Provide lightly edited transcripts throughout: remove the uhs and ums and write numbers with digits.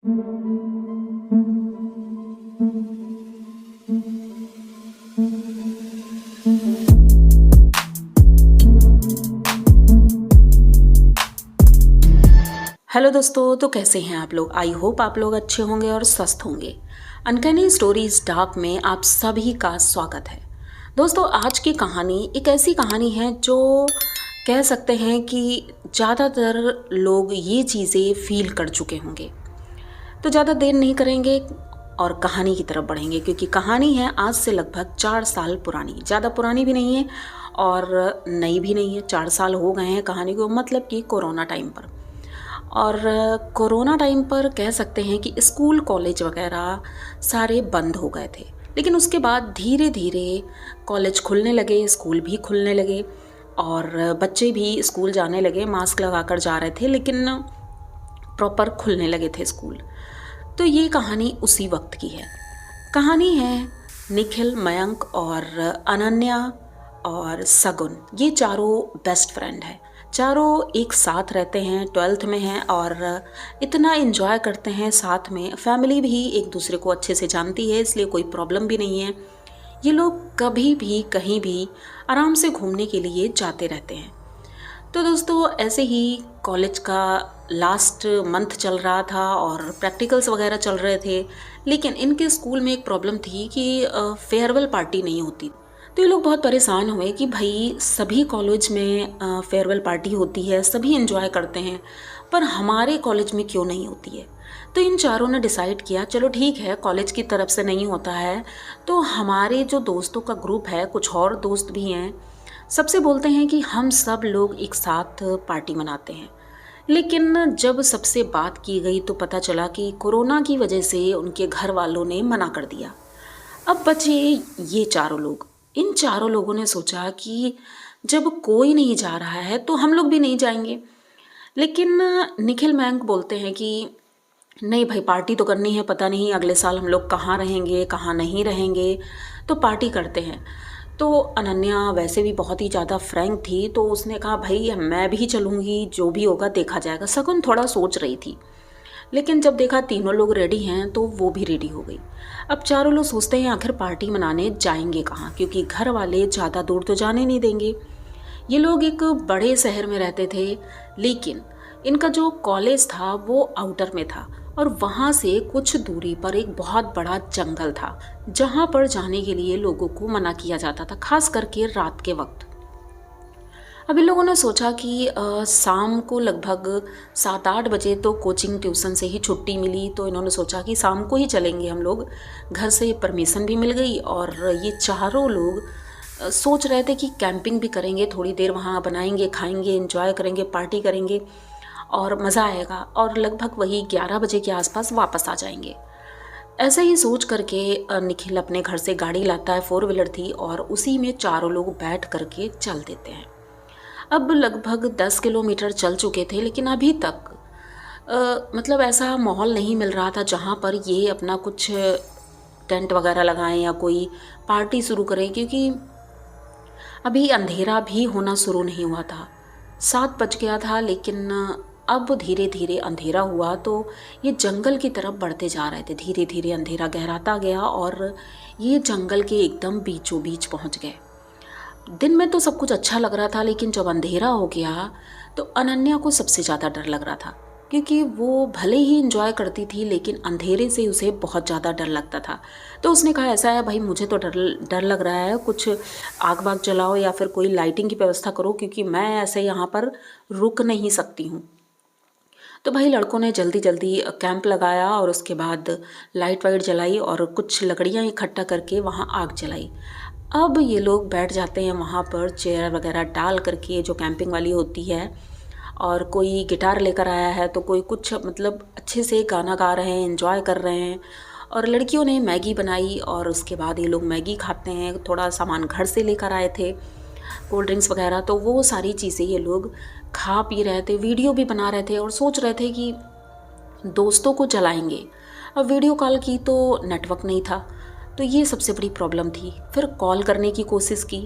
Hello दोस्तों, तो कैसे हैं आप लोग। आई होप आप लोग अच्छे होंगे और स्वस्थ होंगे। अनकैनी स्टोरीज डार्क में आप सभी का स्वागत है। दोस्तों, आज की कहानी एक ऐसी कहानी है जो कह सकते हैं कि ज़्यादातर लोग ये चीज़ें फील कर चुके होंगे। तो ज़्यादा देर नहीं करेंगे और कहानी की तरफ बढ़ेंगे, क्योंकि कहानी है आज से लगभग 4 साल पुरानी। ज़्यादा पुरानी भी नहीं है और नई भी नहीं है। 4 साल हो गए हैं कहानी को, मतलब कि कोरोना टाइम पर। और कोरोना टाइम पर कह सकते हैं कि स्कूल कॉलेज वगैरह सारे बंद हो गए थे, लेकिन उसके बाद धीरे धीरे कॉलेज खुलने लगे, स्कूल भी खुलने लगे और बच्चे भी स्कूल जाने लगे। मास्क लगाकर जा रहे थे, लेकिन प्रॉपर खुलने लगे थे स्कूल। तो ये कहानी उसी वक्त की है। कहानी है निखिल, मयंक और अनन्या और सगुन। ये चारों बेस्ट फ्रेंड हैं। चारों एक साथ रहते हैं, 12th में हैं और इतना एंजॉय करते हैं साथ में। फैमिली भी एक दूसरे को अच्छे से जानती है, इसलिए कोई प्रॉब्लम भी नहीं है। ये लोग कभी भी कहीं भी आराम से घूमने के लिए जाते रहते हैं। तो दोस्तों, ऐसे ही कॉलेज का लास्ट मंथ चल रहा था और प्रैक्टिकल्स वगैरह चल रहे थे, लेकिन इनके स्कूल में एक प्रॉब्लम थी कि फेयरवेल पार्टी नहीं होती। तो ये लोग बहुत परेशान हुए कि भाई सभी कॉलेज में फेयरवेल पार्टी होती है, सभी एंजॉय करते हैं, पर हमारे कॉलेज में क्यों नहीं होती है। तो इन चारों ने डिसाइड किया, चलो ठीक है, कॉलेज की तरफ से नहीं होता है तो हमारे जो दोस्तों का ग्रुप है, कुछ और दोस्त भी हैं, सबसे बोलते हैं कि हम सब लोग एक साथ पार्टी मनाते हैं। लेकिन जब सबसे बात की गई तो पता चला कि कोरोना की वजह से उनके घर वालों ने मना कर दिया। अब बचे ये चारों लोग। इन चारों लोगों ने सोचा कि जब कोई नहीं जा रहा है तो हम लोग भी नहीं जाएंगे। लेकिन निखिल, मयंक बोलते हैं कि नहीं भाई, पार्टी तो करनी है, पता नहीं अगले साल हम लोग कहाँ रहेंगे कहाँ नहीं रहेंगे, तो पार्टी करते हैं। तो अनन्या वैसे भी बहुत ही ज़्यादा फ्रैंक थी, तो उसने कहा भाई मैं भी चलूँगी, जो भी होगा देखा जाएगा। सगुन थोड़ा सोच रही थी, लेकिन जब देखा तीनों लोग रेडी हैं तो वो भी रेडी हो गई। अब चारों लोग सोचते हैं आखिर पार्टी मनाने जाएंगे कहाँ, क्योंकि घर वाले ज़्यादा दूर तो जाने नहीं देंगे। ये लोग एक बड़े शहर में रहते थे, लेकिन इनका जो कॉलेज था वो आउटर में था और वहाँ से कुछ दूरी पर एक बहुत बड़ा जंगल था, जहाँ पर जाने के लिए लोगों को मना किया जाता था, खास करके रात के वक्त। अब इन लोगों ने सोचा कि शाम को लगभग 7-8 बजे तो कोचिंग ट्यूशन से ही छुट्टी मिली, तो इन्होंने सोचा कि शाम को ही चलेंगे हम लोग। घर से परमिशन भी मिल गई और ये चारों लोग सोच रहे थे कि कैंपिंग भी करेंगे, थोड़ी देर वहाँ बनाएंगे, खाएंगे, एंजॉय करेंगे, पार्टी करेंगे और मज़ा आएगा, और लगभग वही 11 बजे के आसपास वापस आ जाएंगे। ऐसा ही सोच करके निखिल अपने घर से गाड़ी लाता है, 4 व्हीलर थी, और उसी में चारों लोग बैठ करके चल देते हैं। अब लगभग 10 किलोमीटर चल चुके थे, लेकिन अभी तक मतलब ऐसा माहौल नहीं मिल रहा था जहाँ पर ये अपना कुछ टेंट वगैरह लगाएं या कोई पार्टी शुरू करें, क्योंकि अभी अंधेरा भी होना शुरू नहीं हुआ था। 7 बज गया था, लेकिन अब धीरे धीरे अंधेरा हुआ तो ये जंगल की तरफ बढ़ते जा रहे थे। धीरे धीरे अंधेरा गहराता गया और ये जंगल के एकदम बीचों बीच पहुँच गए। दिन में तो सब कुछ अच्छा लग रहा था, लेकिन जब अंधेरा हो गया तो अनन्या को सबसे ज़्यादा डर लग रहा था, क्योंकि वो भले ही एंजॉय करती थी लेकिन अंधेरे से उसे बहुत ज़्यादा डर लगता था। तो उसने कहा ऐसा है भाई, मुझे तो डर लग रहा है, कुछ आग वाग जलाओ या फिर कोई लाइटिंग की व्यवस्था करो, क्योंकि मैं ऐसे यहाँ पर रुक नहीं सकती हूँ। तो भाई लड़कों ने जल्दी जल्दी कैंप लगाया और उसके बाद लाइट वाइट जलाई और कुछ लकड़ियाँ इकट्ठा करके वहाँ आग जलाई। अब ये लोग बैठ जाते हैं वहाँ पर चेयर वगैरह डाल करके, जो कैंपिंग वाली होती है, और कोई गिटार लेकर आया है तो कोई कुछ मतलब अच्छे से गाना गा रहे हैं, एंजॉय कर रहे हैं। और लड़कियों ने मैगी बनाई और उसके बाद ये लोग मैगी खाते हैं। थोड़ा सामान घर से लेकर आए थे, कोल्ड ड्रिंक्स वगैरह, तो वो सारी चीज़ें ये लोग खा पी रहे थे, वीडियो भी बना रहे थे और सोच रहे थे कि दोस्तों को जलाएंगे। अब वीडियो कॉल की तो नेटवर्क नहीं था, तो ये सबसे बड़ी प्रॉब्लम थी। फिर कॉल करने की कोशिश की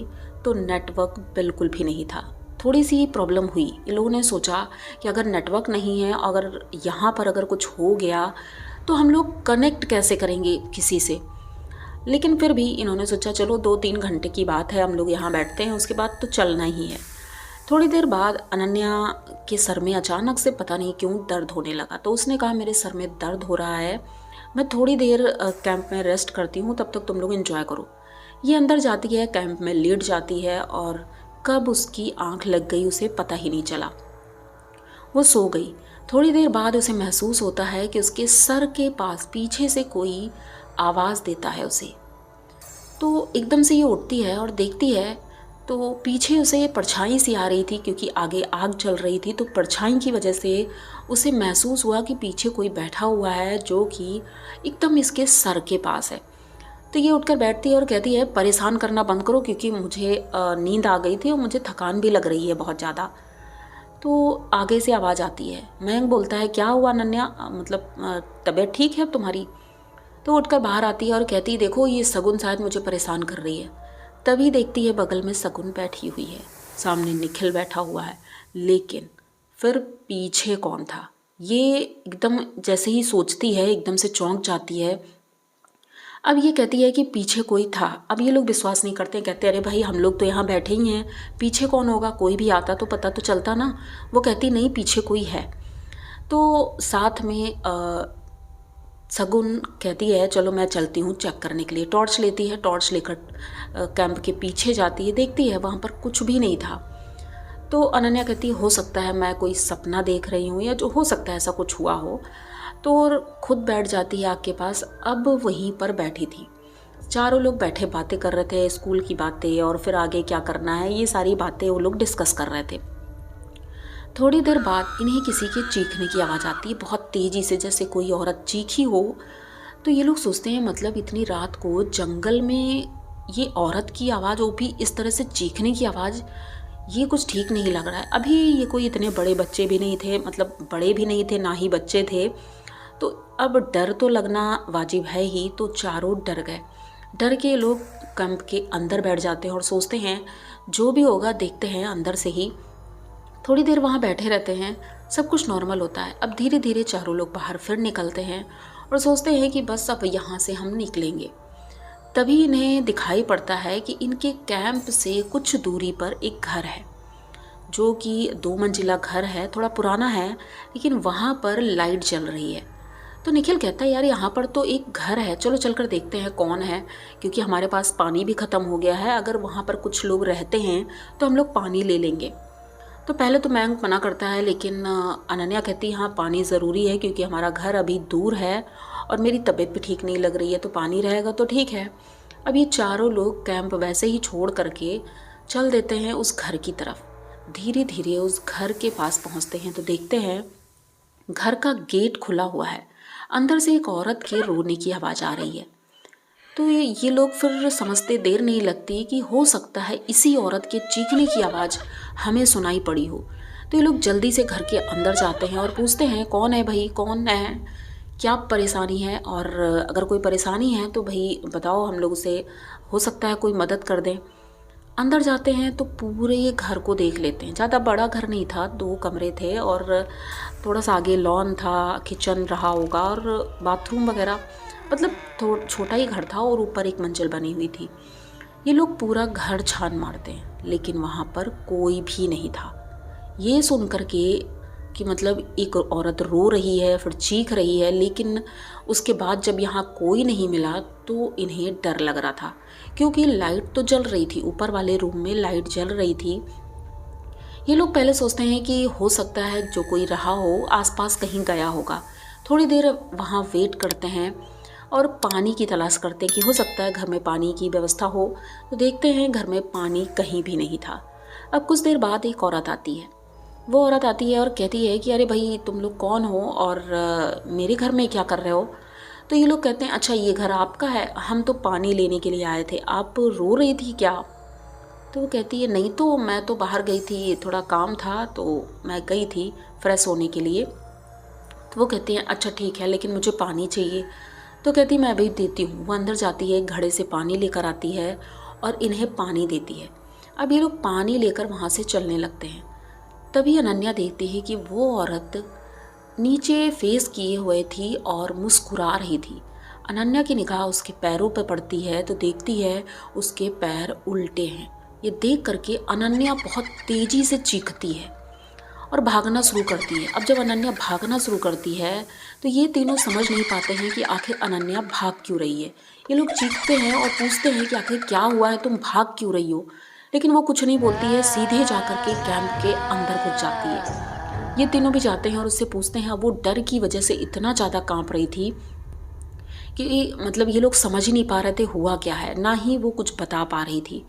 तो नेटवर्क बिल्कुल भी नहीं था। थोड़ी सी प्रॉब्लम हुई। इन लोगों ने सोचा कि अगर नेटवर्क नहीं है, अगर यहाँ पर अगर कुछ हो गया तो हम लोग कनेक्ट कैसे करेंगे किसी से। लेकिन फिर भी इन्होंने सोचा चलो 2-3 घंटे की बात है, हम लोग यहाँ बैठते हैं, उसके बाद तो चलना ही है। थोड़ी देर बाद अनन्या के सर में अचानक से पता नहीं क्यों दर्द होने लगा। तो उसने कहा मेरे सर में दर्द हो रहा है, मैं थोड़ी देर कैंप में रेस्ट करती हूँ, तब तक तुम लोग एंजॉय करो। ये अंदर जाती है, कैंप में लेट जाती है और कब उसकी आंख लग गई उसे पता ही नहीं चला। वो सो गई। थोड़ी देर बाद उसे महसूस होता है कि उसके सर के पास पीछे से कोई आवाज़ देता है उसे। तो एकदम से ये उठती है और देखती है तो पीछे उसे परछाई सी आ रही थी, क्योंकि आगे आग जल रही थी। तो परछाई की वजह से उसे महसूस हुआ कि पीछे कोई बैठा हुआ है जो कि एकदम इसके सर के पास है। तो ये उठकर बैठती है और कहती है परेशान करना बंद करो, क्योंकि मुझे नींद आ गई थी और मुझे थकान भी लग रही है बहुत ज़्यादा। तो आगे से आवाज़ आती है। मयंक बोलता है क्या हुआ अनन्या, मतलब तबीयत ठीक है तुम्हारी। तो उठकर बाहर आती है और कहती है देखो ये सगुन शायद मुझे परेशान कर रही है। तभी देखती है बगल में सगुन बैठी हुई है, सामने निखिल बैठा हुआ है। लेकिन फिर पीछे कौन था, ये एकदम जैसे ही सोचती है एकदम से चौंक जाती है। अब ये कहती है कि पीछे कोई था। अब ये लोग विश्वास नहीं करते, कहते अरे भाई हम लोग तो यहाँ बैठे ही हैं, पीछे कौन होगा, कोई भी आता तो पता तो चलता ना। वो कहती नहीं पीछे कोई है। तो साथ में सगुन कहती है चलो मैं चलती हूँ चेक करने के लिए। टॉर्च लेती है, टॉर्च लेकर कैंप के पीछे जाती है, देखती है वहाँ पर कुछ भी नहीं था। तो अनन्या कहती है हो सकता है मैं कोई सपना देख रही हूँ, या जो हो सकता है ऐसा कुछ हुआ हो। तो खुद बैठ जाती है आग के पास। अब वहीं पर बैठी थी, चारों लोग बैठे बातें कर रहे थे, स्कूल की बातें और फिर आगे क्या करना है ये सारी बातें वो लोग डिस्कस कर रहे थे। थोड़ी देर बाद इन्हें किसी के चीखने की आवाज़ आती है बहुत तेज़ी से, जैसे कोई औरत चीखी हो। तो ये लोग सोचते हैं मतलब इतनी रात को जंगल में ये औरत की आवाज़, वो भी इस तरह से चीखने की आवाज़, ये कुछ ठीक नहीं लग रहा है। अभी ये कोई इतने बड़े बच्चे भी नहीं थे, मतलब बड़े भी नहीं थे ना ही बच्चे थे। तो अब डर तो लगना वाजिब है ही। तो चारों डर गए। डर के लोग कैंप के अंदर बैठ जाते हैं और सोचते हैं जो भी होगा देखते हैं अंदर से ही। थोड़ी देर वहाँ बैठे रहते हैं, सब कुछ नॉर्मल होता है। अब धीरे धीरे चारों लोग बाहर फिर निकलते हैं और सोचते हैं कि बस अब यहाँ से हम निकलेंगे। तभी इन्हें दिखाई पड़ता है कि इनके कैंप से कुछ दूरी पर एक घर है, जो कि 2 मंजिला घर है, थोड़ा पुराना है, लेकिन वहाँ पर लाइट जल रही है। तो निखिल कहता है यार यहाँ पर तो एक घर है, चलो चलकर देखते हैं कौन है, क्योंकि हमारे पास पानी भी ख़त्म हो गया है, अगर वहाँ पर कुछ लोग रहते हैं तो हम लोग पानी ले लेंगे। तो पहले तो मयंक मना करता है, लेकिन अनन्या कहती है हाँ पानी ज़रूरी है, क्योंकि हमारा घर अभी दूर है और मेरी तबीयत भी ठीक नहीं लग रही है, तो पानी रहेगा तो ठीक है। अब ये चारों लोग कैंप वैसे ही छोड़ करके चल देते हैं उस घर की तरफ। धीरे धीरे उस घर के पास पहुंचते हैं तो देखते हैं घर का गेट खुला हुआ है, अंदर से एक औरत के रोने की आवाज़ आ रही है। तो ये लोग फिर समझते देर नहीं लगती कि हो सकता है इसी औरत के चीखने की आवाज़ हमें सुनाई पड़ी हो। तो ये लोग जल्दी से घर के अंदर जाते हैं और पूछते हैं कौन है भाई, कौन है, क्या परेशानी है, और अगर कोई परेशानी है तो भाई बताओ, हम लोग उसे हो सकता है कोई मदद कर दें। अंदर जाते हैं तो पूरे ये घर को देख लेते हैं। ज़्यादा बड़ा घर नहीं था, 2 कमरे थे और थोड़ा सा आगे लॉन था, किचन रहा होगा और बाथरूम वगैरह, मतलब थोड़ा छोटा ही घर था और ऊपर एक मंजिल बनी हुई थी। ये लोग पूरा घर छान मारते हैं, लेकिन वहाँ पर कोई भी नहीं था। ये सुन कर के कि मतलब एक औरत रो रही है, फिर चीख रही है, लेकिन उसके बाद जब यहाँ कोई नहीं मिला तो इन्हें डर लग रहा था, क्योंकि लाइट तो जल रही थी, ऊपर वाले रूम में लाइट जल रही थी। ये लोग पहले सोचते हैं कि हो सकता है जो कोई रहा हो आसपास कहीं गया होगा। थोड़ी देर वहाँ वेट करते हैं और पानी की तलाश करते हैं कि हो सकता है घर में पानी की व्यवस्था हो। तो देखते हैं घर में पानी कहीं भी नहीं था। अब कुछ देर बाद एक औरत आती है। वो औरत आती है और कहती है कि अरे भाई तुम लोग कौन हो और मेरे घर में क्या कर रहे हो। तो ये लोग कहते हैं अच्छा ये घर आपका है, हम तो पानी लेने के लिए आए थे, आप रो रही थी क्या। तो वो कहती है नहीं, तो मैं तो बाहर गई थी, थोड़ा काम था तो मैं गई थी फ्रेश होने के लिए। तो वो कहती हैं अच्छा ठीक है, लेकिन मुझे पानी चाहिए। तो कहती मैं अभी देती हूँ। वो अंदर जाती है, घड़े से पानी लेकर आती है और इन्हें पानी देती है। अब ये लोग पानी लेकर वहाँ से चलने लगते हैं। तभी अनन्या देखती है कि वो औरत नीचे फेस किए हुए थी और मुस्कुरा रही थी। अनन्या की निगाह उसके पैरों पर पड़ती है तो देखती है उसके पैर उल्टे हैं। ये देख करके अनन्या बहुत तेज़ी से चीखती है और भागना शुरू करती है। अब जब अनन्या भागना शुरू करती है तो ये तीनों समझ नहीं पाते हैं कि आखिर अनन्या भाग क्यों रही है। ये लोग चीखते हैं और पूछते हैं कि आखिर क्या हुआ है, तुम भाग क्यों रही हो। लेकिन वो कुछ नहीं बोलती है, सीधे जाकर के कैंप के अंदर घुस जाती है। ये तीनों भी जाते हैं और उससे पूछते हैं। अब वो डर की वजह से इतना ज़्यादा कांप रही थी कि मतलब ये लोग समझ ही नहीं पा रहे थे हुआ क्या है, ना ही वो कुछ बता पा रही थी।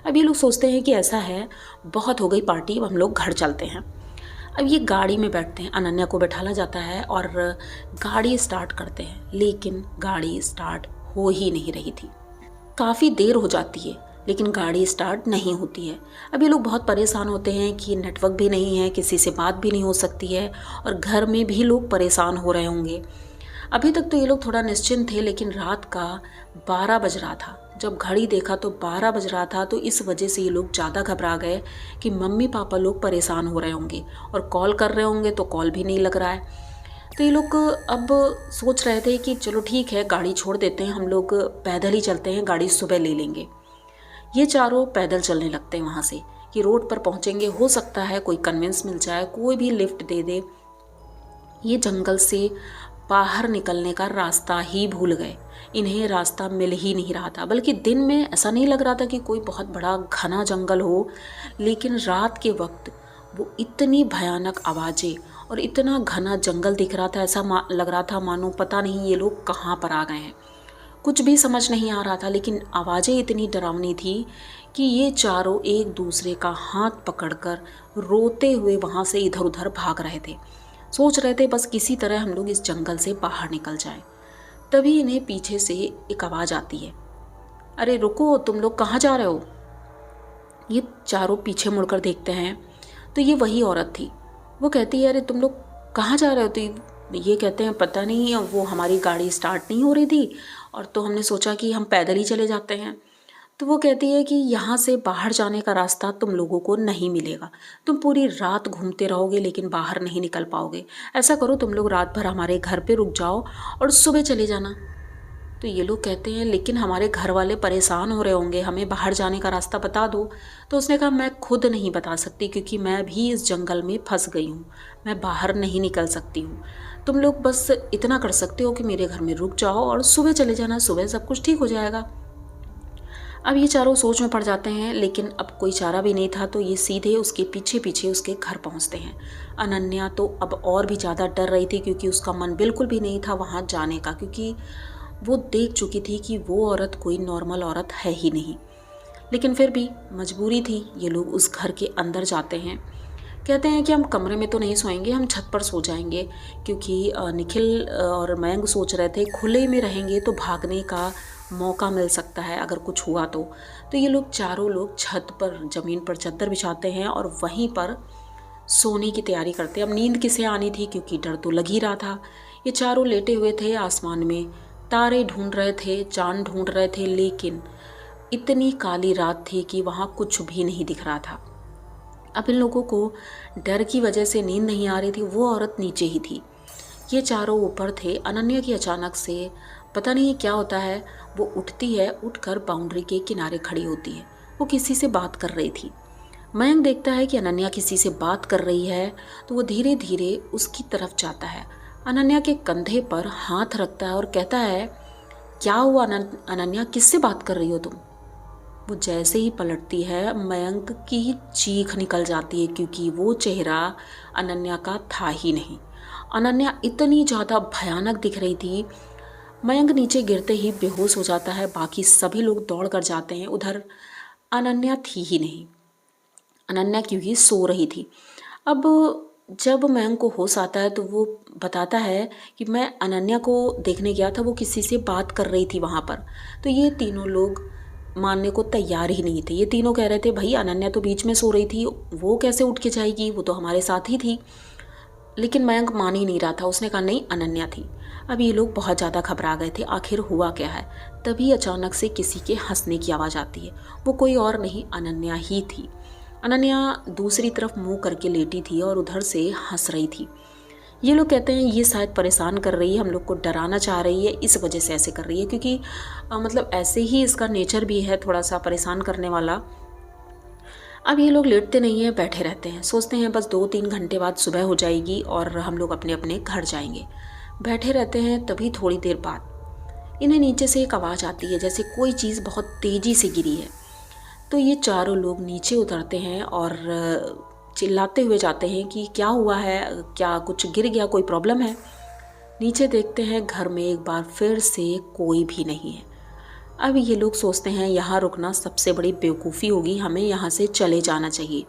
अब ये लोग सोचते हैं कि ऐसा है, बहुत हो गई पार्टी, अब हम लोग घर चलते हैं। अब ये गाड़ी में बैठते हैं, अनन्या को बैठाला जाता है और गाड़ी स्टार्ट करते हैं, लेकिन गाड़ी स्टार्ट हो ही नहीं रही थी। काफ़ी देर हो जाती है लेकिन गाड़ी स्टार्ट नहीं होती है। अब ये लोग बहुत परेशान होते हैं कि नेटवर्क भी नहीं है, किसी से बात भी नहीं हो सकती है और घर में भी लोग परेशान हो रहे होंगे। अभी तक तो ये लोग थोड़ा निश्चिंत थे, लेकिन रात का 12 बज रहा था। जब घड़ी देखा तो 12 बज रहा था, तो इस वजह से ये लोग ज़्यादा घबरा गए कि मम्मी पापा लोग परेशान हो रहे होंगे और कॉल कर रहे होंगे तो कॉल भी नहीं लग रहा है। तो ये लोग अब सोच रहे थे कि चलो ठीक है, गाड़ी छोड़ देते हैं, हम लोग पैदल ही चलते हैं, गाड़ी सुबह ले लेंगे। ये चारों पैदल चलने लगते हैं वहाँ से कि रोड पर पहुँचेंगे, हो सकता है कोई कन्विंस मिल जाए, कोई भी लिफ्ट दे दे। ये जंगल से बाहर निकलने का रास्ता ही भूल गए, इन्हें रास्ता मिल ही नहीं रहा था। बल्कि दिन में ऐसा नहीं लग रहा था कि कोई बहुत बड़ा घना जंगल हो, लेकिन रात के वक्त वो इतनी भयानक आवाज़ें और इतना घना जंगल दिख रहा था, ऐसा लग रहा था मानो पता नहीं ये लोग कहाँ पर आ गए हैं। कुछ भी समझ नहीं आ रहा था, लेकिन आवाज़ें इतनी डरावनी थी कि ये चारों एक दूसरे का हाथ पकड़कर रोते हुए वहाँ से इधर उधर भाग रहे थे। सोच रहे थे बस किसी तरह हम लोग इस जंगल से बाहर निकल जाएं। तभी इन्हें पीछे से एक आवाज़ आती है, अरे रुको, तुम लोग कहाँ जा रहे हो। ये चारों पीछे मुड़कर देखते हैं तो ये वही औरत थी। वो कहती है, अरे तुम लोग कहाँ जा रहे हो। तो ये कहते हैं पता नहीं, वो हमारी गाड़ी स्टार्ट नहीं हो रही थी और तो हमने सोचा कि हम पैदल ही चले जाते हैं। तो वो कहती है कि यहाँ से बाहर जाने का रास्ता तुम लोगों को नहीं मिलेगा, तुम पूरी रात घूमते रहोगे लेकिन बाहर नहीं निकल पाओगे। ऐसा करो, तुम लोग रात भर हमारे घर पे रुक जाओ और सुबह चले जाना। तो ये लोग कहते हैं लेकिन हमारे घर वाले परेशान हो रहे होंगे, हमें बाहर जाने का रास्ता बता दो। तो उसने कहा मैं खुद नहीं बता सकती, क्योंकि मैं भी इस जंगल में फंस गई हूँ, मैं बाहर नहीं निकल सकती हूँ। तुम लोग बस इतना कर सकते हो कि मेरे घर में रुक जाओ और सुबह चले जाना, सुबह सब कुछ ठीक हो जाएगा। अब ये चारों सोच में पड़ जाते हैं, लेकिन अब कोई चारा भी नहीं था, तो ये सीधे उसके पीछे पीछे उसके घर पहुंचते हैं। अनन्या तो अब और भी ज़्यादा डर रही थी, क्योंकि उसका मन बिल्कुल भी नहीं था वहाँ जाने का, क्योंकि वो देख चुकी थी कि वो औरत कोई नॉर्मल औरत है ही नहीं। लेकिन फिर भी मजबूरी थी, ये लोग उस घर के अंदर जाते हैं। कहते हैं कि हम कमरे में तो नहीं सोएंगे, हम छत पर सो जाएंगे, क्योंकि निखिल और मयंक सोच रहे थे खुले में रहेंगे तो भागने का मौका मिल सकता है अगर कुछ हुआ तो। ये लोग चारों लोग छत पर ज़मीन पर चादर बिछाते हैं और वहीं पर सोने की तैयारी करते हैं। अब नींद किसे आनी थी, क्योंकि डर तो लग ही रहा था। ये चारों लेटे हुए थे, आसमान में तारे ढूंढ रहे थे, चांद ढूंढ रहे थे, लेकिन इतनी काली रात थी कि वहाँ कुछ भी नहीं दिख रहा था। अब इन लोगों को डर की वजह से नींद नहीं आ रही थी। वो औरत नीचे ही थी, ये चारों ऊपर थे। अनन्या की अचानक से पता नहीं क्या होता है, वो उठती है, उठकर बाउंड्री के किनारे खड़ी होती है। वो किसी से बात कर रही थी। मयंक देखता है कि अनन्या किसी से बात कर रही है, तो वो धीरे धीरे उसकी तरफ जाता है, अनन्या के कंधे पर हाथ रखता है और कहता है, क्या हुआ अनन्या, किससे बात कर रही हो तुम। वो जैसे ही पलटती है, मयंक की चीख निकल जाती है, क्योंकि वो चेहरा अनन्या का था ही नहीं। अनन्या इतनी ज़्यादा भयानक दिख रही थी। मयंक नीचे गिरते ही बेहोश हो जाता है, बाकी सभी लोग दौड़ कर जाते हैं। उधर अनन्या थी ही नहीं, अनन्या क्योंकि सो रही थी। अब जब मयंक को होश आता है तो वो बताता है कि मैं अनन्या को देखने गया था, वो किसी से बात कर रही थी वहाँ पर। तो ये तीनों लोग मानने को तैयार ही नहीं थे। ये तीनों कह रहे थे भाई अनन्या तो बीच में सो रही थी, वो कैसे उठ के जाएगी, वो तो हमारे साथ ही थी। लेकिन मयंक मान ही नहीं रहा था, उसने कहा नहीं अनन्या थी। अब ये लोग बहुत ज़्यादा घबरा गए थे, आखिर हुआ क्या है। तभी अचानक से किसी के हंसने की आवाज़ आती है। वो कोई और नहीं, अनन्या ही थी। अनन्या दूसरी तरफ मुंह करके लेटी थी और उधर से हंस रही थी। ये लोग कहते हैं ये शायद परेशान कर रही है, हम लोग को डराना चाह रही है, इस वजह से ऐसे कर रही है, क्योंकि मतलब ऐसे ही इसका नेचर भी है, थोड़ा सा परेशान करने वाला। अब ये लोग लेटते नहीं हैं, बैठे रहते हैं, सोचते हैं बस 2-3 घंटे बाद सुबह हो जाएगी और हम लोग अपने अपने घर जाएंगे। बैठे रहते हैं, तभी थोड़ी देर बाद इन्हें नीचे से एक आवाज़ आती है, जैसे कोई चीज़ बहुत तेज़ी से गिरी है। तो ये चारों लोग नीचे उतरते हैं और चिल्लाते हुए जाते हैं कि क्या हुआ है, क्या कुछ गिर गया, कोई प्रॉब्लम है। नीचे देखते हैं, घर में एक बार फिर से कोई भी नहीं है। अब ये लोग सोचते हैं यहाँ रुकना सबसे बड़ी बेवकूफ़ी होगी, हमें यहाँ से चले जाना चाहिए।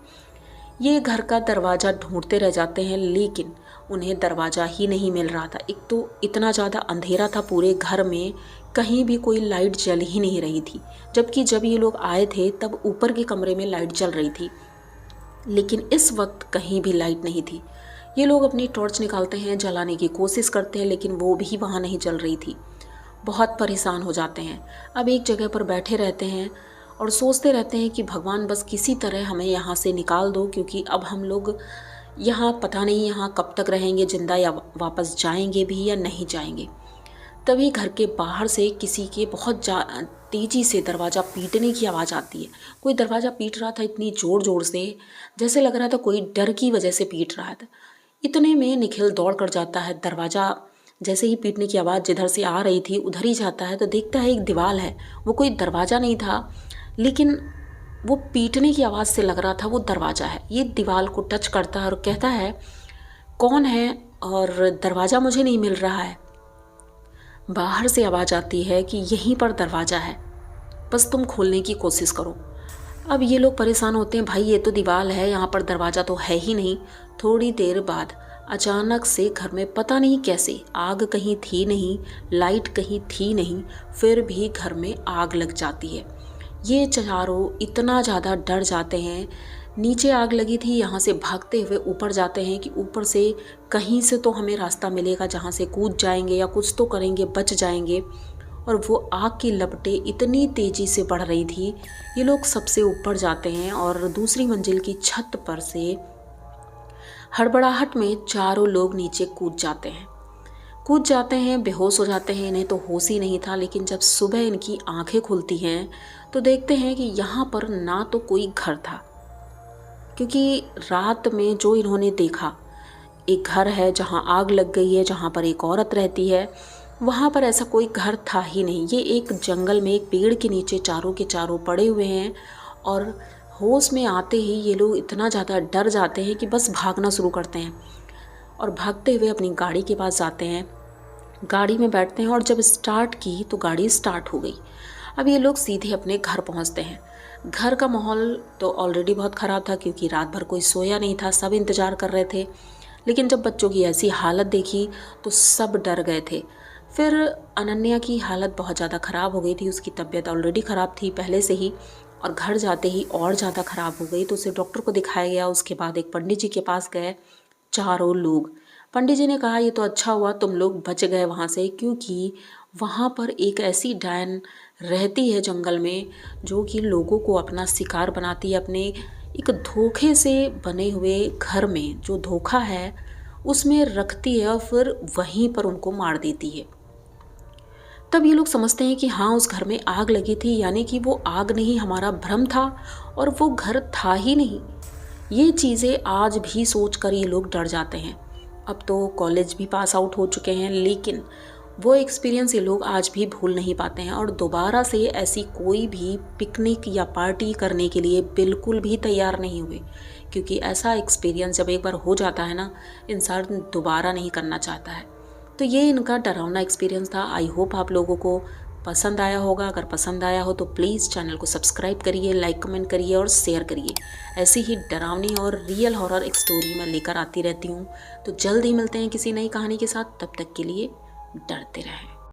ये घर का दरवाज़ा ढूंढते रह जाते हैं, लेकिन उन्हें दरवाज़ा ही नहीं मिल रहा था। एक तो इतना ज़्यादा अंधेरा था पूरे घर में, कहीं भी कोई लाइट जल ही नहीं रही थी, जबकि जब ये लोग आए थे तब ऊपर के कमरे में लाइट जल रही थी, लेकिन इस वक्त कहीं भी लाइट नहीं थी। ये लोग अपनी टॉर्च निकालते हैं, जलाने की कोशिश करते हैं, लेकिन वो भी वहाँ नहीं जल रही थी। बहुत परेशान हो जाते हैं। अब एक जगह पर बैठे रहते हैं और सोचते रहते हैं कि भगवान बस किसी तरह हमें यहाँ से निकाल दो, क्योंकि अब हम लोग यहाँ पता नहीं यहाँ कब तक रहेंगे जिंदा, या वापस जाएंगे भी या नहीं जाएंगे। तभी घर के बाहर से किसी के बहुत तेज़ी से दरवाज़ा पीटने की आवाज़ आती है। कोई दरवाज़ा पीट रहा था इतनी ज़ोर ज़ोर से, जैसे लग रहा था कोई डर की वजह से पीट रहा था। इतने में निखिल दौड़ कर जाता है, दरवाज़ा जैसे ही पीटने की आवाज़ जिधर से आ रही थी उधर ही जाता है, तो देखता है एक दीवार है, वो कोई दरवाज़ा नहीं था, लेकिन वो पीटने की आवाज़ से लग रहा था वो दरवाज़ा है। ये दीवार को टच करता है और कहता है कौन है, और दरवाज़ा मुझे नहीं मिल रहा है। बाहर से आवाज़ आती है कि यहीं पर दरवाज़ा है, बस तुम खोलने की कोशिश करो। अब ये लोग परेशान होते हैं, भाई ये तो दीवार है, यहाँ पर दरवाज़ा तो है ही नहीं। थोड़ी देर बाद अचानक से घर में पता नहीं कैसे आग कहीं थी नहीं, लाइट कहीं थी नहीं, फिर भी घर में आग लग जाती है। ये चारों इतना ज़्यादा डर जाते हैं, नीचे आग लगी थी, यहाँ से भागते हुए ऊपर जाते हैं कि ऊपर से कहीं से तो हमें रास्ता मिलेगा जहाँ से कूद जाएंगे या कुछ तो करेंगे, बच जाएंगे। और वो आग की लपटें इतनी तेज़ी से बढ़ रही थी। ये लोग सबसे ऊपर जाते हैं और दूसरी मंजिल की छत पर से हड़बड़ाहट में चारों लोग नीचे कूद जाते हैं, बेहोश हो जाते हैं। इन्हें तो होश ही नहीं था, लेकिन जब सुबह इनकी आंखें खुलती हैं तो देखते हैं कि यहाँ पर ना तो कोई घर था, क्योंकि रात में जो इन्होंने देखा, एक घर है जहाँ आग लग गई है, जहाँ पर एक औरत रहती है, वहाँ पर ऐसा कोई घर था ही नहीं। ये एक जंगल में एक पेड़ के नीचे चारों के चारों पड़े हुए हैं, और होश में आते ही ये लोग इतना ज़्यादा डर जाते हैं कि बस भागना शुरू करते हैं और भागते हुए अपनी गाड़ी के पास जाते हैं। गाड़ी में बैठते हैं और जब स्टार्ट की तो गाड़ी स्टार्ट हो गई। अब ये लोग सीधे अपने घर पहुंचते हैं। घर का माहौल तो ऑलरेडी बहुत ख़राब था, क्योंकि रात भर कोई सोया नहीं था, सब इंतज़ार कर रहे थे। लेकिन जब बच्चों की ऐसी हालत देखी तो सब डर गए थे। फिर अनन्या की हालत बहुत ज़्यादा ख़राब हो गई थी, उसकी तबीयत ऑलरेडी ख़राब थी पहले से ही, और घर जाते ही और ज़्यादा ख़राब हो गई, तो उसे डॉक्टर को दिखाया गया। उसके बाद एक पंडित जी के पास गए, चारों लोग। पंडित जी ने कहा ये तो अच्छा हुआ तुम लोग बच गए वहाँ से, क्योंकि वहाँ पर एक ऐसी डायन रहती है जंगल में, जो कि लोगों को अपना शिकार बनाती है। अपने एक धोखे से बने हुए घर में जो धोखा है उसमें रखती है और फिर वहीं पर उनको मार देती है। तब ये लोग समझते हैं कि हाँ, उस घर में आग लगी थी, यानी कि वो आग नहीं, हमारा भ्रम था और वो घर था ही नहीं। ये चीज़ें आज भी सोच कर ये लोग डर जाते हैं। अब तो कॉलेज भी पास आउट हो चुके हैं, लेकिन वो एक्सपीरियंस ये लोग आज भी भूल नहीं पाते हैं और दोबारा से ऐसी कोई भी पिकनिक या पार्टी करने के लिए बिल्कुल भी तैयार नहीं हुए, क्योंकि ऐसा एक्सपीरियंस जब एक बार हो जाता है ना, इंसान दोबारा नहीं करना चाहता है। तो ये इनका डरावना एक्सपीरियंस था। आई होप आप लोगों को पसंद आया होगा। अगर पसंद आया हो तो प्लीज़ चैनल को सब्सक्राइब करिए, लाइक कमेंट करिए और शेयर करिए। ऐसी ही डरावनी और रियल हॉरर स्टोरी मैं लेकर आती रहती हूँ। तो जल्द ही मिलते हैं किसी नई कहानी के साथ, तब तक के लिए डरते रहें।